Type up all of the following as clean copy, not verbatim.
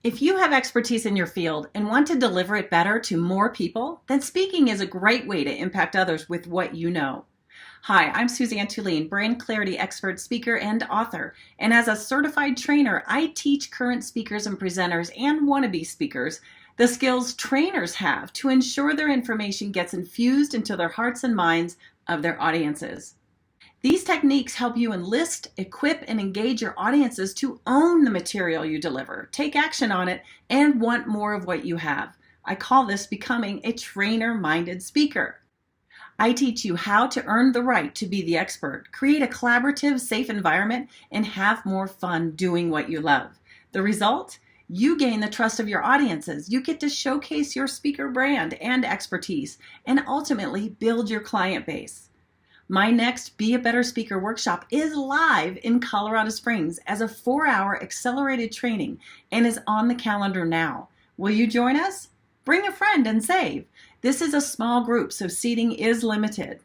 If you have expertise in your field and want to deliver it better to more people, then speaking is a great way to impact others with what you know. Hi, I'm Suzanne Tulien, brand clarity expert, speaker, and author. And as a certified trainer, I teach current speakers and presenters and wannabe speakers the skills trainers have to ensure their information gets infused into their hearts and minds of their audiences. These techniques help you enlist, equip, and engage your audiences to own the material you deliver, take action on it, and want more of what you have. I call this becoming a trainer-minded speaker. I teach you how to earn the right to be the expert, create a collaborative, safe environment, and have more fun doing what you love. The result? You gain the trust of your audiences. You get to showcase your speaker brand and expertise, and ultimately build your client base. My next Be a Better Speaker workshop is live in Colorado Springs as a 4-hour accelerated training and is on the calendar now. Will you join us? Bring a friend and save. This is a small group, so seating is limited.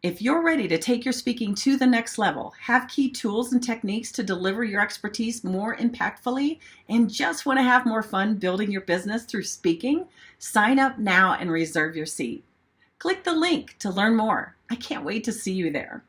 If you're ready to take your speaking to the next level, have key tools and techniques to deliver your expertise more impactfully, and just want to have more fun building your business through speaking, sign up now and reserve your seat. Click the link to learn more. I can't wait to see you there.